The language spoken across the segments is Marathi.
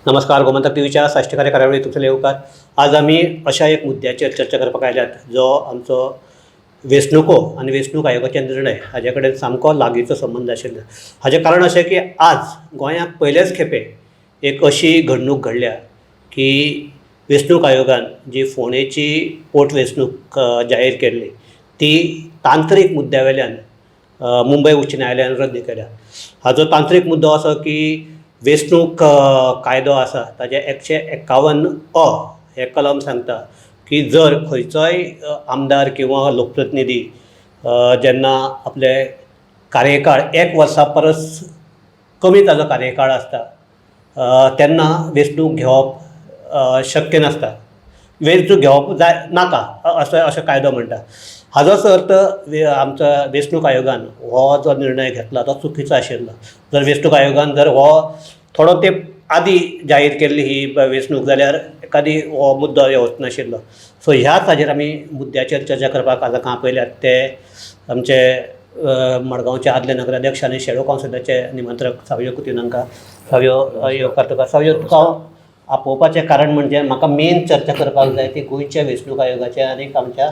नमस्कार. गोमंतक टीव्हीच्या साष्टकारी कार्यावळीत तुमचे येवकार. आज आम्ही अशा एक मुद्द्याचेर चर्चा करपाक आयल्यात जो आमचो वेंचणुको आनी वेंचणूक आयोगाचे निर्णय हाजे कडेन सामको लागींचो संबंद आशिल्लो. हाजें कारण अशें की आज गोंयांत पयलेच खेपे एक अशी घडणूक घडल्या की वेंचणूक आयोगान जी फोंडेची पोटवेंचणूक जाहीर केल्ली ती तांत्रीक मुद्द्या वयल्यान मुंबय उच्च न्यायालयान रद्द केल्या. हाजो तांत्रीक मुद्दो असो की वेंचणूक कायदो आसा ताजे 151 हे कलम सांगता की जर खंयचोय आमदार किंवा लोकप्रतिनिधी जेन्ना आपले कार्यकाळ 1 वर्सा परस कमी ताजो कार्यकाळ आसता तेन्ना वेंचणूक घेवप शक्य नासता, वेंचणूक घेवप नाका असो कायदो म्हणटा. हाजोच अर्थ आमच्या वेंचणूक आयोगान हो जो निर्णय घेतला तो चुकीचो आशिल्लो. जर वेंचणूक आयोगान जर हो थोडो तेंप आदी जाहीर केल्ली ही वेंचणूक जाल्यार एखादी हो मुद्दो येवच नाशिल्लो. सो ह्याच हाजेर आमी मुद्द्याचेर चर्चा करपाक आज हांगा आपयल्यात ते आमचे मडगांवचे आदले नगराध्यक्ष आनी शेडो कावन्सिलाचे निमंत्रक सावयो कुतीनांका. सावयो येवकार तुका. सावयो तुका आपोवपाचें कारण म्हणजे म्हाका मेन चर्चा करपाक जाय ती गोंयच्या वेंचणूक आयोगाचे आनी आमच्या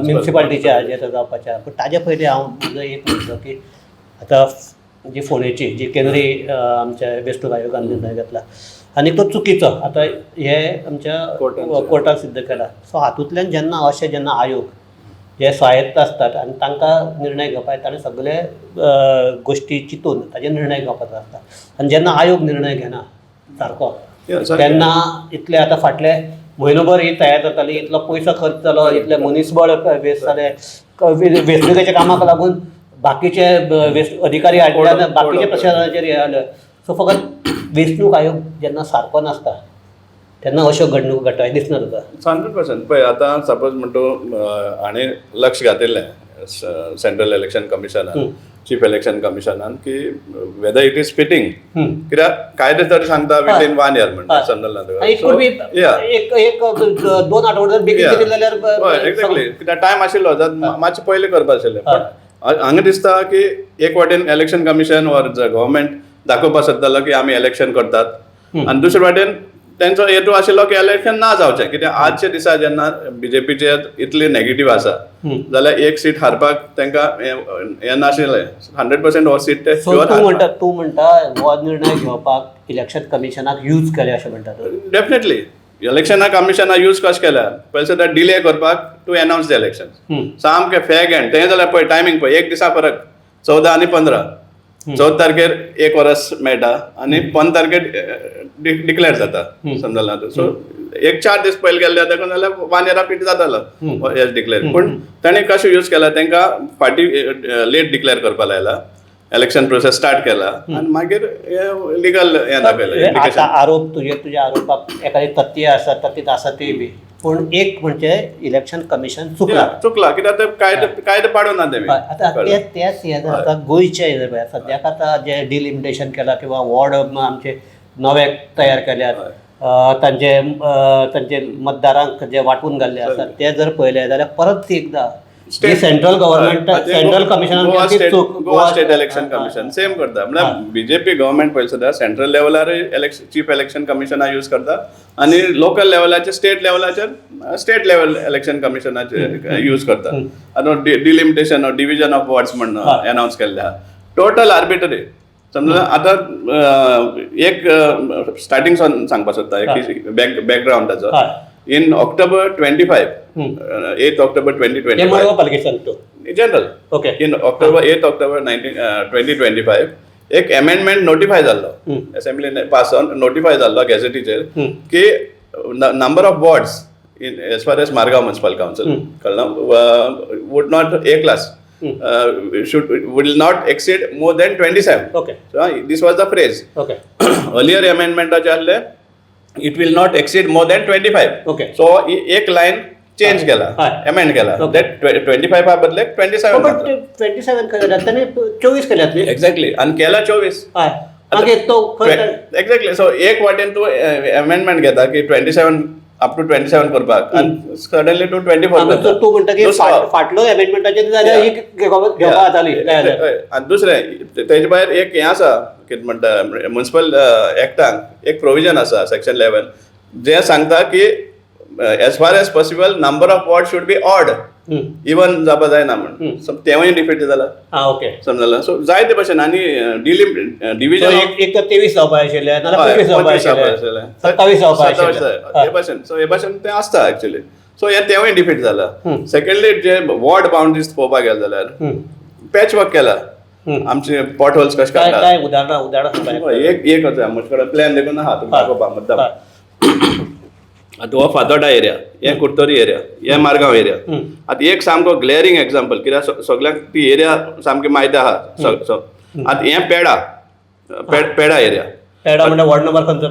म्युनिसिपालिटीचे हाजेर जावपाच्या. पूण ताजे पयलीं हांव म्हजो एक म्हणटलो की आतां जी फोंडेची जी केंद्रीय आमच्या वेंचणूक आयोगान निर्णय घेतला आनी तो चुकीचो आतां हे आमच्या कोर्टान सिद्ध केला. सो हातूंतल्यान जेन्ना आयोग जे स्वायत्त असतात आनी तांकां निर्णय घेवपा येता आनी सगळे गोश्टी चिंतून ताजे निर्णय घेवपाचो आसता. आनी जेन्ना आयोग निर्णय घेना सारको तेन्ना इतले आतां फाटले म्हयनोभर ही तयार जाताली, इतलो पयसो खर्च जालो, इतले मनीसबळ वेस्ट जाले वेंचणुकेच्या कामाक लागून बाकीचे अधिकारी हाडल्यान बाकीचे प्रशासनाचेर हे जालें. सो फकत वेंचणूक आयोग जेन्ना सारको नासता तेन्ना अश्यो घडणूक घडटा दिसना तुका? 100% पळय. आतां सपोज म्हणटा हाणें लक्ष घातिल्लें सेंट्रल इलेक्शन कमिशनान, चीफ इलेक्शन कमिशनान की वेदर इट इज फिटींग, कित्याक कायदे तर सांगता विथीन 1 year म्हणटा समजला तुका. एक 2 आठवडे बेगीन केली जाल्यार एक्झॅक्टली, कित्याक टायम आशिल्लो मातशें पयलीं करपा आशिल्लें. पण हांगा दिसता की एक वाटेन इलेक्शन कमिशन वर गव्हर्मेंट दाखोवपाक सोदतालो की आमी इलेक्शन करतात आनी दुसरे वाटेन तेंचो हेतू आशिल्लो की इलेक्शन ना जावचें. कित्याक आजच्या दिसा जेन्ना बीजेपीचे इतली नेगेटीव आसा जाल्यार एक सीट हारपाक तांकां हें नाशिल्लें. 100% हो सीट ते तूं म्हणटा हो निर्णय घेवपाक इलेक्शन कमिशनाक यूज केले अशें म्हणटा? डेफिनेटली इलेक्शना कमिशनाक यूज कशें केल्या पळय सद्या डिले करपाक टू अनावन्स द इलेक्शन. सामकें फेग एंड तें जाल्यार पळय टायमींग पळय 1 दिसा फरक 14 आनी 15. 14 तारखेर 1 वरस मेळटा आनी 15 तारखेर डिक्लेअर जाता समजला. सो 4 दीस पयलीं गेल्ले देखून जाल्यार 1 year पीट जातालो डिक्लेअर. पूण ताणें कशें यूज केला तांकां फाटीं लेट डिक्लेअर करपा लायला, इलेक्शन प्रोसेस स्टार्ट केला आनी मागीर लिगल हें दाखयलें. आरोप तुज्या आरोपाक एखादी तथ्य आसा तथ्य आसा ती बी, पूण एक म्हणजे इलेक्शन कमिशन चुकला कित्याक ते कायदे पाडून ना तेमी. आतां तेच हे आतां गोंयचे सद्याक आतां जे डिलिमिटेशन केला किंवा वॉर्ड आमचे नवे तयार केल्यात, तांचे मतदारांक जे वांटून घाल्ले आसात ते जर पळयले जाल्यार परत एकदां सेंट्रल गव्हर्मेंट सेंट्रल कमिशनान Goa state election commission same करता. म्हणजे बीजेपी गव्हर्मेंट पळय सुद्दां सेंट्रल लेवलार चीफ इलेक्शन कमिशनाक यूज करता आनी लोकल लेवलाचेर स्टेट लेवलाचेर स्टेट लेवल इलेक्शन कमिशनाचेर यूज करता. आतां डिलिमिटेशन डिविजन ऑफ वॉर्ड्स म्हणून अनावन्स केल्ले आहा, टोटल आर्बिटरी समजा. आतां एक स्टार्टिंग सांगपाक सोदता एक बॅकग्रावंडाचो. In October 25, 8th October 2025, general okay, in October 8th October 2025 एक अमेंडमेंट नोटिफाय जाल्लो असेंब्लीन पास ऑन नोटिफाय जाल्लो गॅझेटीचेर की number of wards in as far as Margao municipal council कळ्ळें would not a class will not exceed more than 27. Okay. So this was the phrase. Okay. Earlier amendment आले it will not exceed more than 25. Okay. So एक लाइन चेंज केला, अमेंड केला. that 25 हा बदले 27. 27 केला त्याने 24 केल्यात. एक्झॅक्टली आणि केला 24. एक्झॅक्टली. सो एक वाटेन तू अमेंडमेंट घेता की 27 अप टू 27 करपाक आनी सडनली टू 24 सो तूं म्हणटा की फाटलो एमेंडमेंटाचेर जाल्यार ही घेवपाक जाताली आनी दुसरें तेजे भायर एक हें आसा कितें म्हणटा म्युनिसिपल एक्टान एक प्रोविजन आसा सेक्शन 11 जें सांगता की as far as possible number of ward should be odd even जावपा जायना म्हण सो तेवूय डिफीट जाला ओके समजला सो जायते भशेन आनी डिविजन एक तर 23 जावपाक आशिल्ले नाल्यार 25 जावपाक आशिल्ले 27 जावपाक आशिल्ले हे भाशेन तें आसता एक्चुअली सो हे तेवूय डिफीट जाला सेकंडली जे वॉर्ड बाउंड्रीज पळोवपाक गेले जाल्यार पॅच वर्क केला आमचे पॉट होल्स कशे काडटा काय उदाहरण एक होता म्हजे कडेन प्लॅन देखून आहा तुमकां दाखोवपाक मुद्दाम आतां हो फातोर्डा एरिया हे कुर्तोरी एरिया हे मारगांव एरिया आतां एक सामको ग्लेरिंग एग्जाम्पल कित्याक सगळ्यांक ती एरिया सामकी म्हायती आहा आतां हे पेडा एरिया पेडा म्हणजे वॉर्ड नंबर खंयचो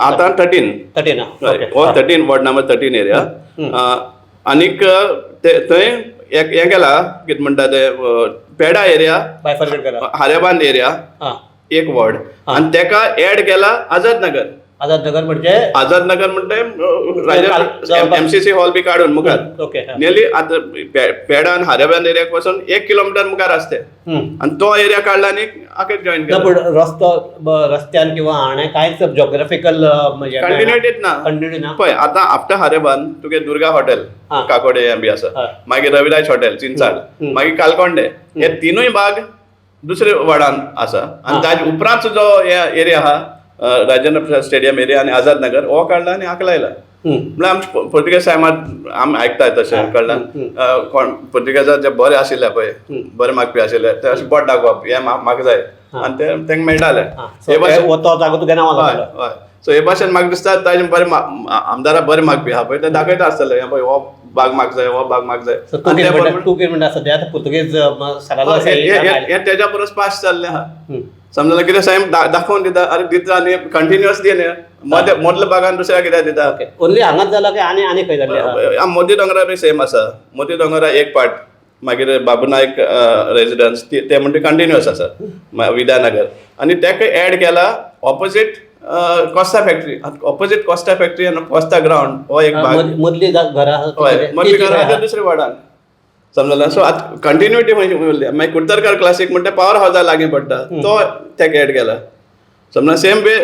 आतां 13 हो 13 वॉर्ड नंबर 13 एरिया आनीक थंय हें केला कितें म्हणटा ते पेडा एरिया बायफर्केट केला हारेबांद एरिया एक वॉर्ड आनी तेका एड केला आझाद नगर आझाद नगर म्हणजे एमसीसी हॉल बी काढून मुखार नियरली आता पेडा आणि हारेबांद एरिया पासून 1 किलोमीटर मुखार असते आणि तो एरिया काढला आणि आखे जॉईन केला रस्त्यान किंवा हाणे कांयच जिओग्राफिकल कंटिन्युटीच ना पळय आतां आफ्टर हारेबांद तुगे दुर्गा हॉटेल काकोडे बी आसा मागीर रविराज हॉटेल चिंचाड मागीर कालकोंडे हे तिनूय भाग दुसरे वार्डान आसा आणि ताजे उपरांत जो एरिया आहा राजेंद्र प्रसाद स्टेडियम एरिया आणि आझाद नगर हो काढला आणि हाका लायला म्हणजे आमचे पुर्तुगेज टायमार आमी आयकतात तशें कळ्ळां कोण पुर्तुगेजात जे बरे आशिल्ले पळय बरे मागपी आशिल्ले ते अशें बोट दाखोवप हे म्हाका जाय आणि ते तांकां मेळटाले हे भाशेन सो हे भाशेन म्हाका दिसता ताजे बरे आमदारां बरे मागपी आहा पळय ते दाखयता आसतले हे पळय हो भाग म्हाका जाय हो भाग म्हाका जाय पुर्तुगेज हे तेज्या परस पास जाल्लें आहा समजलं कितें सायम दाखोवन दिता अरे दिता आनी कंटिन्युअस दिने मदल्या भागान दुसऱ्या कित्याक दिता ओन्ली हांगाच जाला की आनी खंय जाल्लें मोती दोंगरा बी सेम आसा मोती दोंगरा एक पार्ट मागीर बाबू नायक रेजिडन्स ते म्हणजे कंटिन्युअस आसा विद्यानगर आनी तेका एड केला opposite Costa factory opposite Costa factory आनी कोस्ता ग्राउंड हो एक भाग मदली घरां मदली घरां दुसऱ्या वार्डान समजला सो आतां कंटिन्युटी उरली मागीर कुडतरकार क्लासीक म्हणटा पावर हावसा लागीं पडटा तो तेका एड केला समजा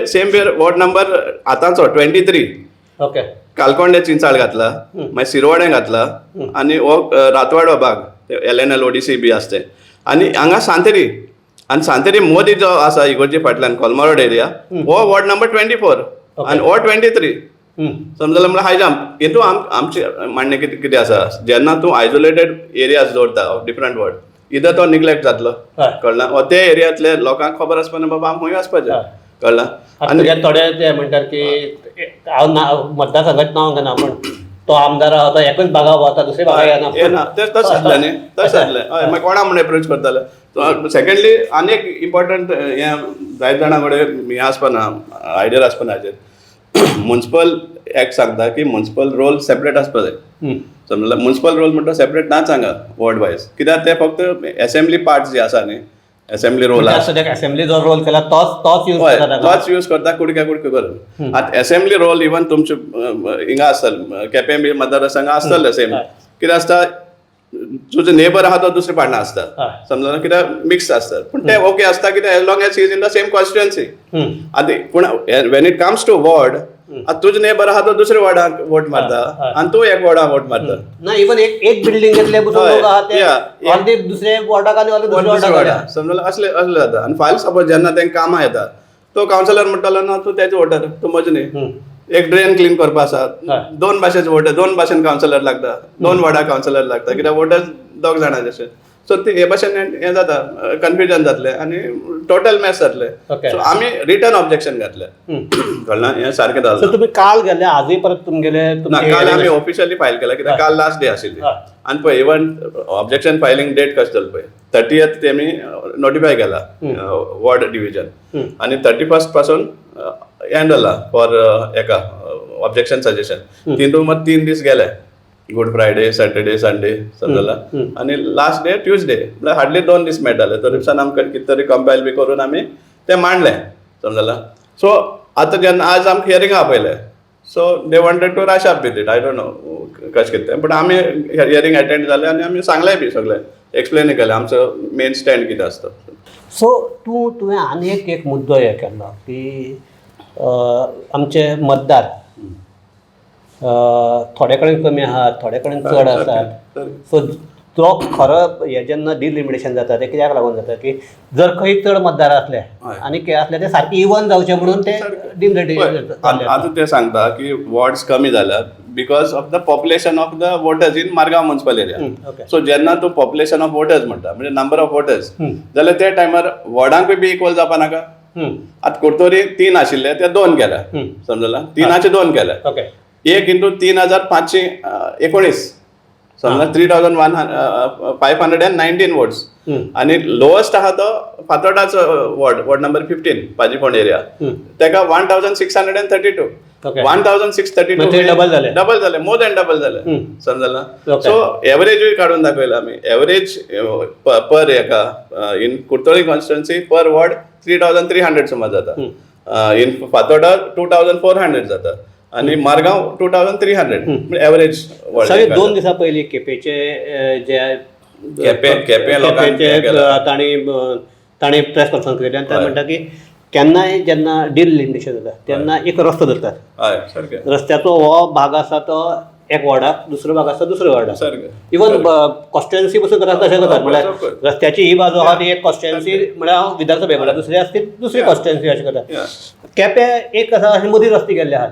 सेम वे वॉर्ड नंबर आतांचो 23 ओके कालकोंडे चिंचाळ घातला मागीर शिरवाडे घातला आनी हो रातवाडो भाग LNL ODC बी आसते आनी हांगा सांतेरी मोदी जो आसा इगोर्जी फाटल्यान कोलमारोड एरिया हो वॉर्ड नंबर 24 आनी हो 23 समजलं म्हणजे हाय जम्प हितू आमचे म्हणणे कितें आसा जेन्ना तूं आयसोलेटेड एरियाज दवरता ऑफ डिफरंट वर्ड इधर तो निग्लेक्ट जातलो कळ्ळां वा ते एरियांतले लोकांक खबर आसपाना बाबा आमी खंय वचपाचें कळ्ळां आनी थोडे ते म्हणटात की हांव मतदारसंघाचें नांव घेना पूण तो आमदार आहा तो एकूच भागा वता दुसरे भागा येना तशें जातलें न्ही तशें जातलें हय मागीर कोणा म्हण एप्रोच करताले सेकंडली आनी एक इम्पॉर्टंट हें जायत जाणां कडेन हें आसपाना आयडिया आसपाना हाचेर म्युनिसिपल एक्ट सांगता की म्युनिसिपल रोल सेपरेट आसपा जाय समजला म्युनिसिपल रोल म्हणटा सेपरेट नाच हांगा वॉर्ड वायज कित्याक ते फक्त असेंब्ली पार्ट्स जे आसा न्ही असेंब्ली रोल असेंब्ली जो रोल केला तोच यूज करता कुडक्या करून आतां असेंब्ली रोल इवन तुमचे हिंगा आसतले केपें बी मतदारसंघा आसतले सेम कितें आसता तुजो नेबर आहा तो दुसरे पार्टना आसता समजा कित्याक मिक्स आसता पूण ते ओके आसता कित्याक as long as he is in the same constituency आतां पूण when it comes to ward आतां तुजो नेबर आहा तो दुसऱ्या वॉर्डाक वोट मारता आनी तूं एक वॉर्डाक वोट मारता ना इवन एक बिल्डिंगेतले लोक आहा ते दुसरे वॉर्डाक आनी दुसऱ्या वॉर्डाक समजलं असले जाता आनी फायल सपोज जेन्ना तेंकां कामां येता तो कावन्सिलर म्हणटालो ना तूं तेजो वोटर तूं म्हजो न्ही एक ड्रेन क्लीन करपा आसा 2 भाशेचे वोटर 2 भाशेन कावन्सिलर लागता 2 वार्डा कावन्सिलर लागता कित्याक वोटर्स 2 जाणां जशे सो ते हे भाशेन हें जाता कन्फ्युजन जातलें आनी टोटल मॅस जातलें सो आमी रिटर्न ऑब्जेक्शन घातलें कळ्ळां हें सारकें जालें सो तुमी काल गेले आजूय परत तुमगेले काल आमी ऑफिशियली फायल केला कित्याक काल लास्ट डे आशिल्ली आनी पळय इवन ऑब्जेक्शन फायलिंग डेट कशें जाली पळय 30th तेमी नोटिफाय केला वॉर्ड डिविजन आनी 31st पासून एंड जाला फॉर हेका ऑब्जेक्शन सजेशन 3 दीस गेले गुड फ्रायडे सॅटर्डे संडे समजला आनी लास्ट डे ट्युजडे म्हळ्यार हार्डली 2 दीस मेळटाले तर दिवसान आमकां कितें तरी कंपायल बी करून आमी तें मांडलें समजला सो आतां जेन्ना आज आमकां हियरिंग आहा पयलें so they wanted to rush up with it. I don't know कशें कितें, बट आमी हियरिंग अटेंड जाले आनी आमी सांगलें बी सगळें, एक्सप्लेन केलें आमचो मेन स्टँड कितें आसता. सो तुवें आनी एक मुद्दो हे केल्लो की आमचे मतदार थोडे कडेन कमी आहात, थोडे कडेन चड आसात. सो तो खरो हे जेन्ना डिलिमिटेशन जाता ते कित्याक लागून जाता की जर खंय चड मतदार असले आनी कितें असले ते सारके इवन जावचे म्हणून ते डिलिमिटेशन. आतां ते सांगता की वॉर्ड्स कमी जाल्यात because of the population of the voters in Margao municipal area. So जेन्ना तूं पॉप्युलेशन ऑफ वोटर्स म्हणटा म्हणजे नंबर ऑफ वोटर्स जाल्यार त्या टायमार वॉर्डांकूय बी इक्वल जावपा नाका. आतां कुडतोरी 3 आशिल्ले ते 2 केल्या, समजला, 3चे 2 केल्या. 1 × 3,519 समजा 3,519 वोट्स. आणि लोवस्ट आहा तो फातोर्डाचो वॉर्ड नंबर 15 पाजीफोंड एरिया, तेका 1,632. 1,632 डबल जाले, मोर दॅन डबल जाले, समजला. सो एवरेजूय काडून दाखयला आमी. एवरेज पर हेका इन कुडतोळी कॉन्स्टिट्युएन्सी पर वॉर्ड 3,300 सुमार जाता. इन फातोर्डा 2,400 जाता आणि मारगांव 2,300 म्हणजे एवरेज. सगळे 2 दिसा पयलीं केपेचे जे केपे ताणी प्रेस कॉन्फरन्स केली आनी ते म्हणटा की केन्नाय जेन्ना डिलिमिटेशन जाता तेन्ना एक रस्तो धरतात. रस्त्याचो हो भाग आसा तो एक वॉर्डाक, दुसरो भाग आसा दुसऱ्या वॉर्डाक. इवन कॉन्स्टिट्युएन्सी पसून करतात तशें करतात. म्हळ्यार रस्त्याची ही बाजू आहा ती एक कॉन्स्टिट्युएन्सी म्हळ्यार विधानसभे म्हळ्यार दुसरी आसती दुसरी कॉन्स्टिट्युएन्सी अशें करतात. केपे एक आसा अशें मदीं रस्ते गेल्ले आहात.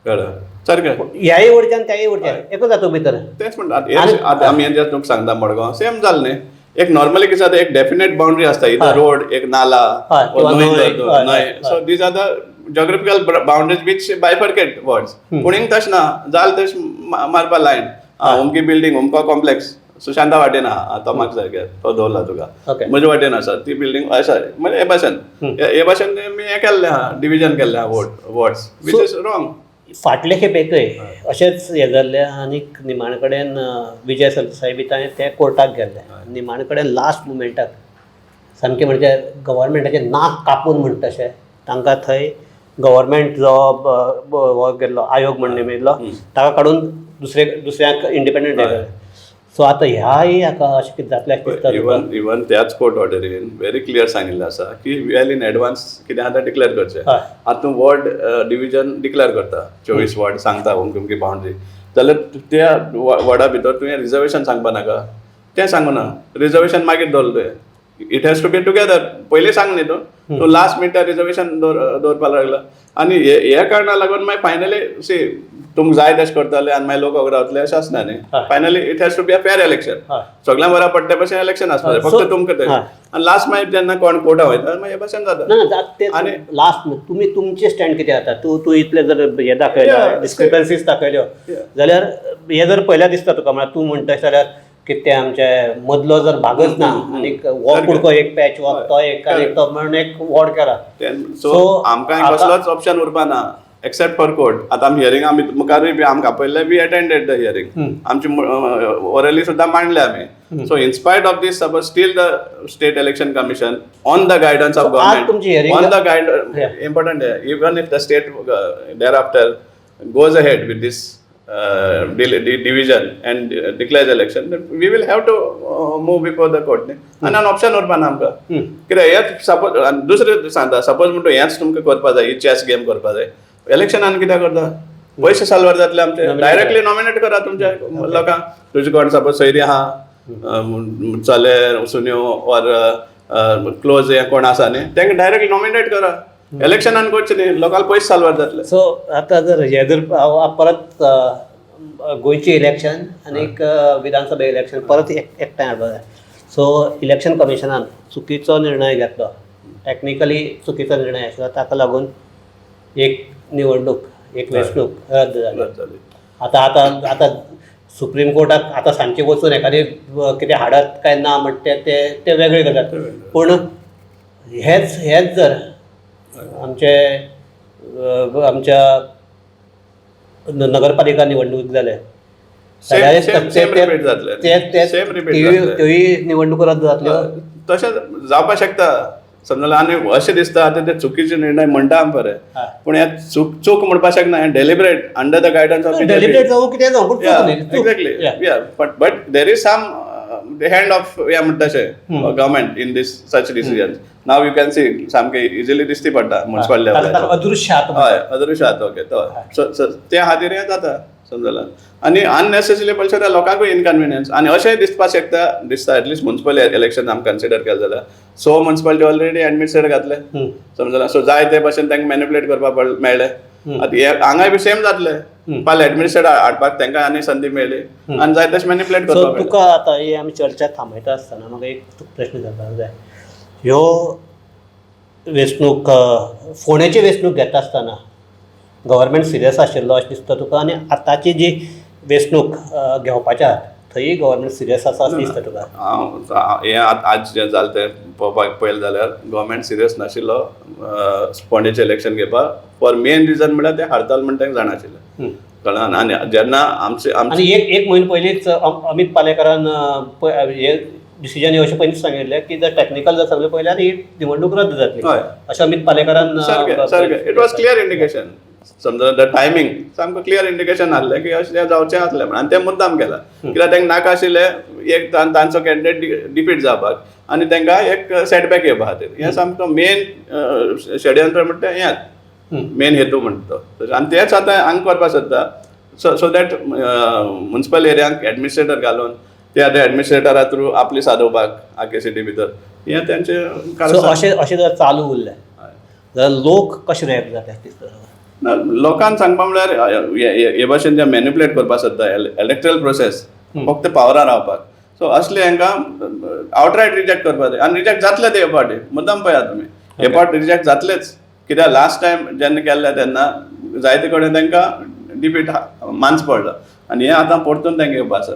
ह्याय वडच्यान त्याय वडच्यान एकूच जाता भितर. तेच म्हणटात आमी तुमकां सांगता मडगांव सेम जालें न्ही. एक नॉर्मली कितें जाता, एक डेफिनेट बाउंड्री आसता, इधर रोड, एक नाला, न्हय. So these are the geographical boundaries which bifurcate words. पुणींग तशें ना, जाल तशें मारपा लायन. उमकी बिल्डींग, उमका कॉम्प्लेक्स सुशांता वाटेन आहा, तो म्हाका जाय तो दवरला तुका, म्हजे वाटेन आसा ती बिल्डींग आसा. म्हणजे हे भाशेन मी हे केल्लें आहा, डिविजन केल्लें आहा वॉर्ड्स, वीच इज रॉंग. फाटले खेपेकय अशेंच हे जाल्लें. आनी निमाणे कडेन विजय सरदेसाय बी ते कोर्टाक गेल्ले. निमाणे कडेन लास्ट मुमेंटाक सामकें म्हणजे गव्हर्मेंटाचें नाक कापून म्हणटा तशें तांकां थंय गव्हर्मेंट जो हो गेल्लो आयोग म्हण नेमिल्लो ताका काडून दुसऱ्याक इंडिपेंडंट हे. सो आतां ह्याय हाका अशें कितें जातलें दिसता. इवन त्याच कोर्ट ऑर्डरीन व्हेरी क्लियर सांगिल्लें आसा की वेल इन एडवान्स कितें आतां डिक्लेअर करचें. आतां वॉर्ड डिविजन डिक्लेअर करता, 24 वॉर्ड सांगता अमकी बाउंड्री, जाल्यार त्या वॉर्डा भितर तुवें रिजर्वेशन सांगपा नाका. तें सांगू ना, रिजर्वेशन मागीर दवरलें तुवें. It has to be together. पयलीं सांग न्ही तूं लास्ट मिनटार रिजर्वेशन दवरपाक लागला. आनी हे कारणाक लागून मागीर फायनली सी तुमकां जाय तशें करतले आनी मागीर लोक रावतले अशें आसना न्ही. Finally it has to be a fair election. सगळ्यांक बरा पडटे भशेन इलेक्शन आसता, फक्त तुमकां. आनी लास्ट मागीर जेन्ना कोण कोर्टाक वयता मागीर हे भशेन जाता. आनी लास्ट तुमी तुमचे स्टँड कितें जाता. तूं इतले जर हे दाखयल्या डिस्क्रिपन्सीज दाखयल्यो जाल्यार हे जर पयल्या दिसता तुका. म्हळ्यार तूं म्हणटा जाल्यार कितें आमचे मदलो जर भागच ना आनी हो कुडको एक पॅच वॉक तो एक आनी तो म्हणून एक वॉर्ड केला. सो आमकां कसलोच ऑप्शन उरपा ना एक्सेप्ट फॉर कोर्ट. आतां आमी हियरिंग आमी मुखारूय बी आमकां आपयल्लें, वी अटेंडेड द हियरिंग. आमची ओरली सुद्दां मांडले आमी. So in spite of these suppose still the state election commission on the guidance of government, on the guide important even if the state thereafter goes ahead with this division and declares election, we will have to move before the court. And an option urpa na amka kida yet suppose dusre santa suppose म्हणतो हेच तुमका करपा जाय, चेस गेम करपा जाय, इलेक्शनान कित्याक करता. पयशे सालवार जातले आमचे, डायरेक्टली नॉमिनेट करा तुमच्या लोकांक. तुजे कोण सपोज सैरी आहा, चले सुन्यो और क्लोज कोण आसा न्ही, तांकां डायरेक्टली नॉमिनेट करा. इलेक्शनान करचें न्ही, लोकांक पयशे सालवार जातले. सो आतां जर हे जर परत गोंयची इलेक्शन आनी विधानसभा इलेक्शन परत एकठांय हाडपा जाय. सो इलेक्शन कमिशनान चुकीचो निर्णय घेतलो, टॅक्निकली चुकीचो निर्णय आशिल्लो, ताका लागून एक निवडणूक, एक वेंचणूक रद्द जाली. आतां सुप्रीम कोर्टाक आतां सांजचे वचून एखादी कितें हाडत काय ना म्हणटा ते वेगळे करतात. पूण हेच जर आमच्या नगरपालिका निवडणूक जाले त्योय निवडणूक रद्द जातल्यो. तशें जावपाक शकता. समजलं आनी अशें दिसता आतां ते चुकीचे निर्णय म्हणटा आमी बरें हय. पूण हे चूक म्हणपाक शकना हें deliberate under the guidance of deliberate जावं कितें जावं पूण चूक न्ही. चूक. Exactly Yeah. But there is some hand of या म्हणटा तशें government in these such decisions now you can see सामके इजिली दिसती पडटा म्युन्सिपल ताका लेवलाचेर अदृश्य हात हय अदृश्य आहात ओके तो त्या खातीर हें जाता समजला आनी अननेसेसरी पयलीं त्या लोकांकूय इनकन्विनियन्स आनी अशेंय दिसपाक दिसता एटलिस्ट म्युन्सिपल इलेक्शन आमी कन्सिडर केलें जाल्यार सो म्युन्सिपालिटी ऑलरेडी एडमिनिस्ट्रेट घातले समजला सो जाय ते भशेन तांकां मॅनिपुलेट करपाक मेळ्ळें आतां हे हांगाय बी सेम जातलें फाल्यां एडमिनिस्ट्रेट हाडपाक तांकां आनी संदी मेळ्ळी आनी जाय तशें मॅनिपुलेट सो करपाक मेळ्ळें. तुका आतां ही आमी चर्चा थांबयता आसतना म्हाका एक प्रश्न विचारपाक जाय. ह्यो वेंचणूक फोंडेची वेंचणूक घेता आसतना गव्हर्मेंट सिरियस आशिल्लो अशें दिसता तुका आनी आतांची जी वेंचणूक घेवपाच्या थंय गव्हर्मेंट सिरियस आसा अशें दिसता तुका? हें आज जें जालें तें पळोवपाक पयलें जाल्यार गव्हर्मेंट सिरियस नाशिल्लो फोंडेचें इलेक्शन घेवपाक फॉर मेन रिजन म्हळ्यार ते हारताल म्हण तांकां जाण आशिल्लें कळ्ळें आनी जेन्ना आमचे आनी एक म्हयनो पयलींच अमित पालेकरान हे डिसिजन हे अशें पयलींच सांगिल्लें की जर टॅक्निकल जर सगळें पळयल्यार ही निवडणूक रद्द जातली अशें अमित पालेकरान सारकें इट वॉज क्लियर इंडिकेशन समजा द टायमींग सामको क्लियर इंडिकेशन आसलें की अशें जावचें आसलें म्हणून आनी तें मुद्दाम केलां कित्याक तांकां नाका आशिल्लें एक तांचो कॅन्डिडेट डिफीट जावपाक आनी तांकां एक सेटबॅक येवपा खातीर हें सामको मेन षडयंत्र म्हणटा तें हेंच मेन हेतू म्हणटा तो आनी तेच आतां हांगा करपाक सोदता सो दॅट म्युन्सिपल एरियांक एडमिनिस्ट्रेटर घालून ते आतां एडमिनिस्ट्रेटरा थ्रू आपली सादोवपाक आके सिटी भितर हें तेंचें अशें जर चालू उरलें जाल्यार लोक कशे रिएक्ट जाता दिसता? लोकांक सांगपा म्हळ्यार हे भाशेन जे मॅनिपुलेट करपाक सोदता इलेक्ट्रल प्रोसेस फक्त पावरार रावपाक सो असले हांकां आवटरायट रिजेक्ट करपाक जाय आनी रिजेक्ट जातले ते हे पावटी मुद्दाम पळयात तुमी हे पावटी रिजेक्ट जातलेच कित्याक लास्ट टायम जेन्ना केल्ले तेन्ना जायते कडेन तांकां डिफीट मान्स पडलो आनी हें आतां परतून तांकां येवपा आसा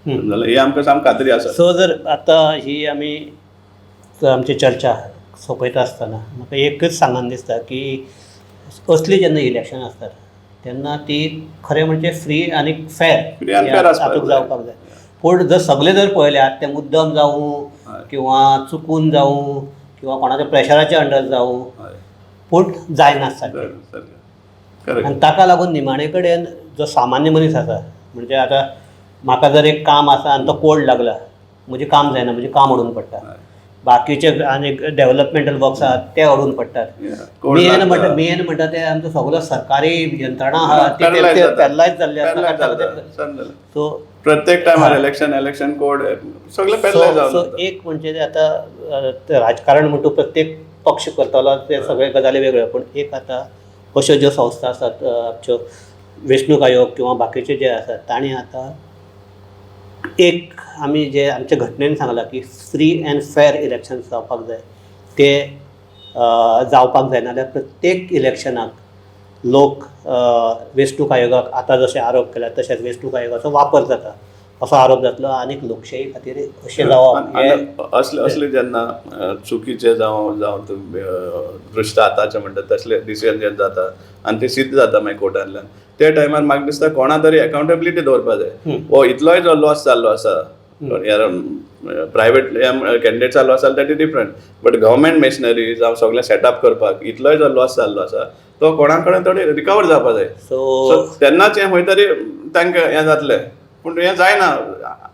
जाल्यार ही आमकां सामकी खात्री आसा. सो जर आतां ही आमी आमची चर्चा सोंपयता आसतना म्हाका एकच सांगन दिसता की असली जेन्ना इलेक्शन आसतात तेन्ना ती खरें म्हणजे फ्री आनी Free and fair फेर आसपाक तातूंत जाय. जावपाक जाय पूण जर सगळे जर पळयल्यात ते मुद्दम जावं किंवा चुकून जावं किंवा कोणाच्या प्रेशराच्या अंडर जावं पूण जायनात सारकें आनी ताका लागून निमाणे कडेन जो सामान्य मनीस आसा म्हणजे आतां म्हाका जर एक काम आसा आनी तो कोल्ड लागला म्हजें काम जायना म्हजें काम अडून पडटा बाकीचे आनी डेव्हलपमेंटल वर्क्स आहात ते अडून पडटात मेन म्हणटा ते आमचो सगळो सरकारी यंत्रणा आहा ती पॅरलायज जाल्ली आसा. सो प्रत्येक टायमार इलेक्शन कोड सगळे पॅरलायज सो जावन एक म्हणजे ते आतां राजकारण म्हणटा प्रत्येक पक्ष करतलो ते सगळे गजाली वेगळ्यो पूण एक आतां अश्यो ज्यो संस्था आसात आमच्यो वेंचणूक आयोग किंवा बाकीचे जे आसात तांणी आतां एक आमी जे आमच्या घटनेन सांगलां की फ्री एंड फेर इलेक्शन जावपाक जाय ते जावपाक जायना जाल्यार प्रत्येक इलेक्शनाक लोक वेंचणूक आयोगाक आतां जशें आरोप केला तशेंच वेंचणूक आयोगाचो वापर जाता असो आरोप जातलो आनीक लोकशाही खातीर अशें जावप असले जेन्ना चुकीचे जावं दृश्ट आतांचे म्हणटा तसले डिसिजन जे जाता आनी ते सिद्ध जाता मागीर कोर्टांतल्यान त्या टायमार म्हाका दिसता कोणा तरी अकावंटेबिलिटी दवरपा जाय हो इतलोय जो लॉस जाल्लो आसा प्रायवेट कॅन्डिडेट जाल्लो आसा that is different but government masonry जावं सगळें सेटअप करपाक इतलोय जो लॉस जाल्लो आसा तो कोणा कडेन थोडी रिकवर जावपा जाय सो तेन्नाच हें खंय तरी तांकां हें जातलें पूण हें जायना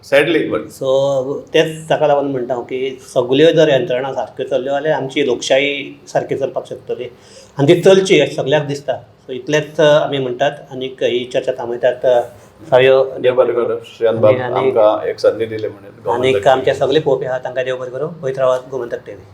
सॅडली बट सो तेच ताका लागून म्हणटा हांव की सगल्यो जर यंत्रणा सारक्यो चल्ल्यो जाल्यार आमची लोकशाही सारकी चलपाक शकतली आनी ती चलची अशें सगळ्याक दिसता सो इतलेंच आमी म्हणटात आनीक ही चर्चा थांबयतात सायो देव बरें करूं श्रेयान बाब आमकां एक संदी दिली म्हणून आनीक आमचे सगळे पळोवपी आहा तांकां देव बरें करूं पळयत रावात गोमंतक टीव्ही.